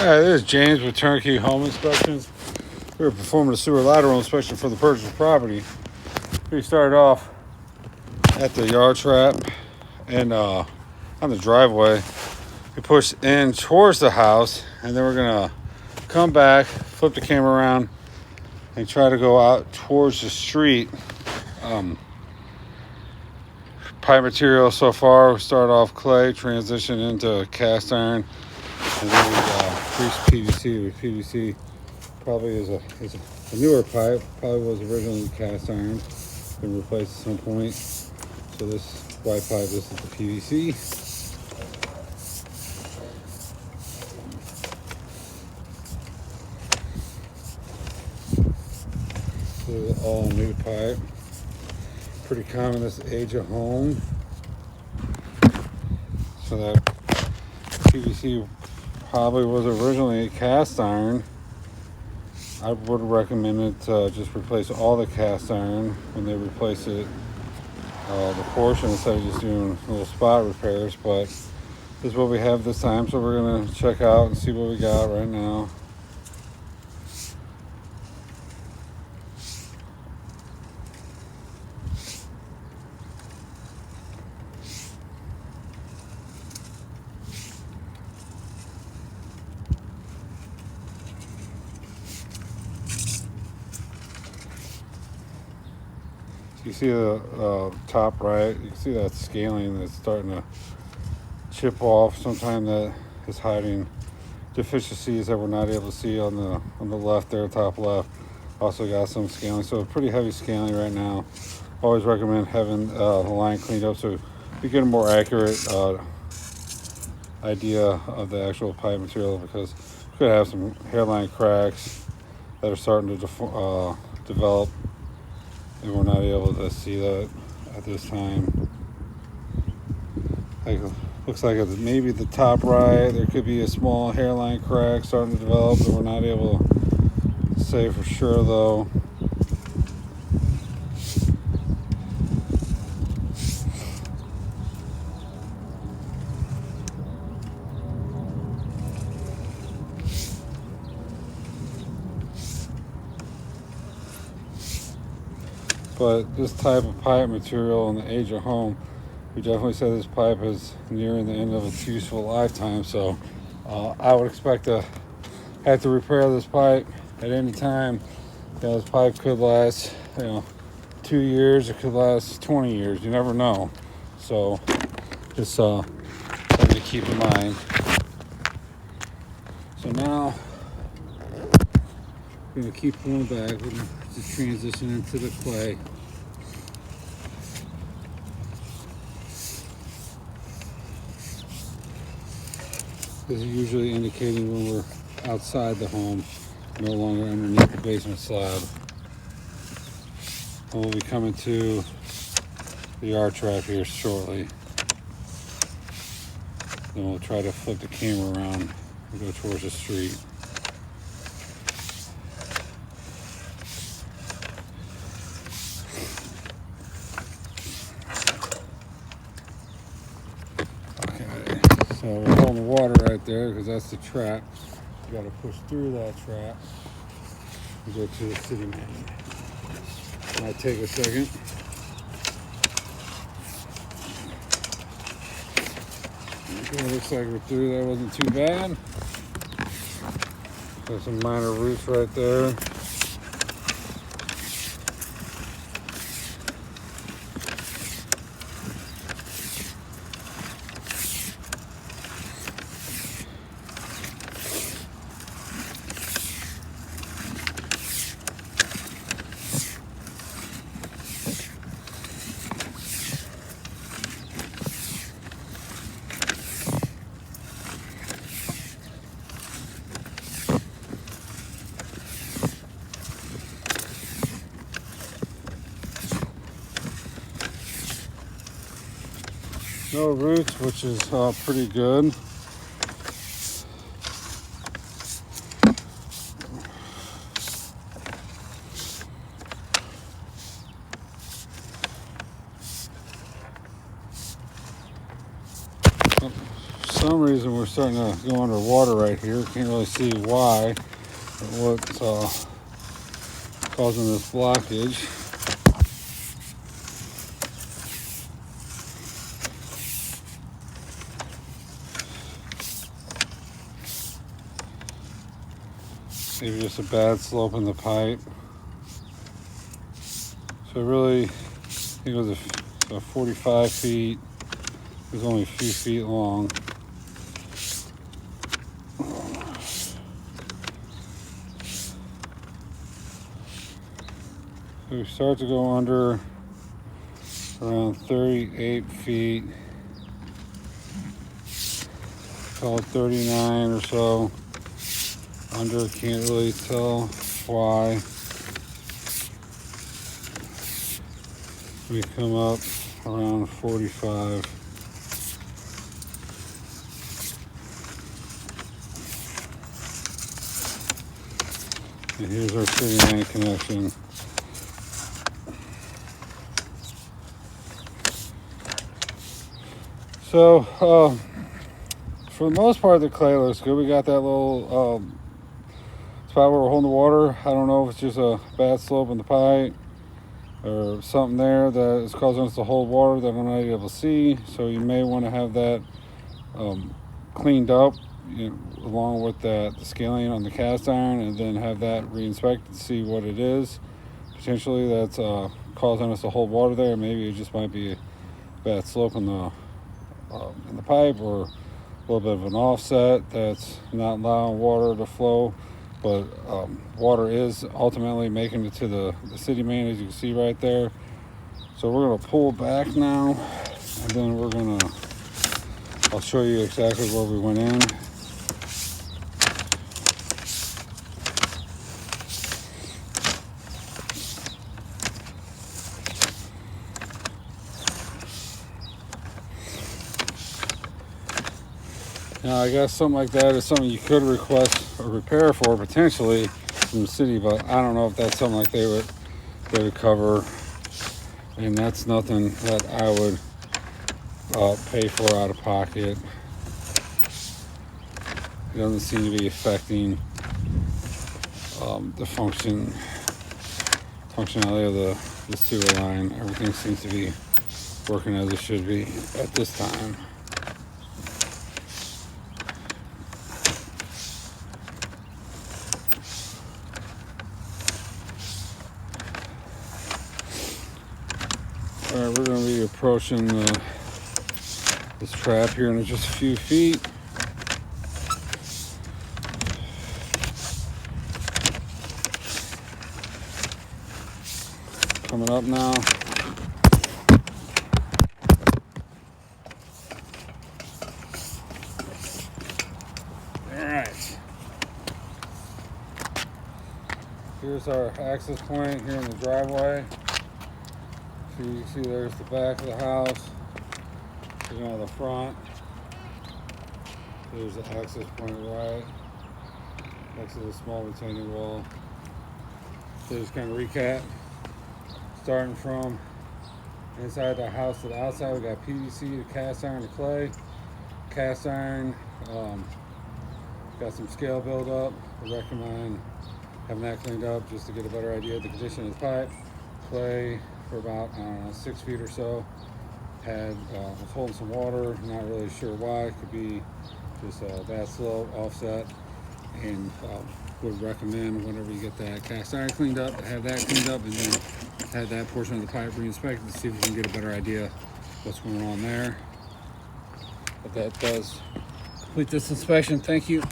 Hi, this is James with Turnkey Home Inspections. We were performing a sewer lateral inspection for the purchased property. We started off at the yard trap and on the driveway. We pushed in towards the house, and then we're gonna come back, flip the camera around, and try to go out towards the street. Pipe material so far, we started off clay, transition into cast iron, and then we greased PVC. PVC probably is a newer pipe, probably was originally cast iron, been replaced at some point. So this white pipe, this is the PVC. This is all new pipe. Pretty common this age of home. So that PVC probably was originally cast iron. I would recommend it just replace all the cast iron when they replace it, the portion, instead of just doing little spot repairs. But this is what we have this time, so we're gonna check out and see what we got right now. You see the top right, you can see that scaling that's starting to chip off. Sometimes that is hiding deficiencies that we're not able to see on the left there, top left. Also got some scaling, so pretty heavy scaling right now. Always recommend having the line cleaned up so you get a more accurate idea of the actual pipe material, because you could have some hairline cracks that are starting to develop, and we're not able to see that at this time. Looks like it's maybe the top right. There could be a small hairline crack starting to develop, but we're not able to say for sure though. But this type of pipe material in the age of home, we definitely say this pipe is nearing the end of its useful lifetime. So I would expect to have to repair this pipe at any time. This pipe could last 2 years, it could last 20 years, you never know. So just something to keep in mind. So now we're going to keep pulling back. We're going to just transition into the clay. This is usually indicating when we're outside the home, no longer underneath the basement slab. And we'll be coming to the yard trap here shortly. Then we'll try to flip the camera around and go towards the street. So we're holding the water right there because that's the trap. You got to push through that trap and go to the city main. Might take a second. Okay, looks like we're through. That wasn't too bad. There's some minor roots right there. No roots, which is pretty good. some reason we're starting to go underwater right here. Can't really see why or what's causing this blockage. Maybe just a bad slope in the pipe. So really, I think it was a 45 feet. It was only a few feet long. So we start to go under around 38 feet. Call it 39 or so. Under, can't really tell why. We come up around 45. And here's our city line connection. So, for the most part, the clay looks good. We got that little spot where we're holding the water. I don't know if it's just a bad slope in the pipe or something there that is causing us to hold water that we're not able to see. So you may want to have that cleaned up, along with the scaling on the cast iron, and then have that re-inspected to see what it is. Potentially that's causing us to hold water there. Maybe it just might be a bad slope in the pipe, or a little bit of an offset that's not allowing water to flow. But water is ultimately making it to the city main, as you can see right there. So we're going to pull back now, and then I'll show you exactly where we went in. Now, I guess something like that is something you could request a repair for potentially from the city, but I don't know if that's something like they would cover, and that's nothing that I would pay for out of pocket. It doesn't seem to be affecting the functionality of the sewer line. Everything seems to be working as it should be at this time. All right, we're going to be approaching this trap here in just a few feet. Coming up now. All right. Here's our access point here in the driveway. So you can see there's the back of the house. There's the front. There's the access point right next to the small retaining wall. So just kind of recap. Starting from inside the house to the outside, we got PVC to cast iron to clay. Cast iron, got some scale buildup. I recommend having that cleaned up just to get a better idea of the condition of the pipe. Clay for about 6 feet or so. Was holding some water, not really sure why. It could be just a bad slope, offset, and would recommend whenever you get that cast iron cleaned up, to have that cleaned up, and then have that portion of the pipe re-inspected to see if we can get a better idea what's going on there. But that does complete this inspection. Thank you.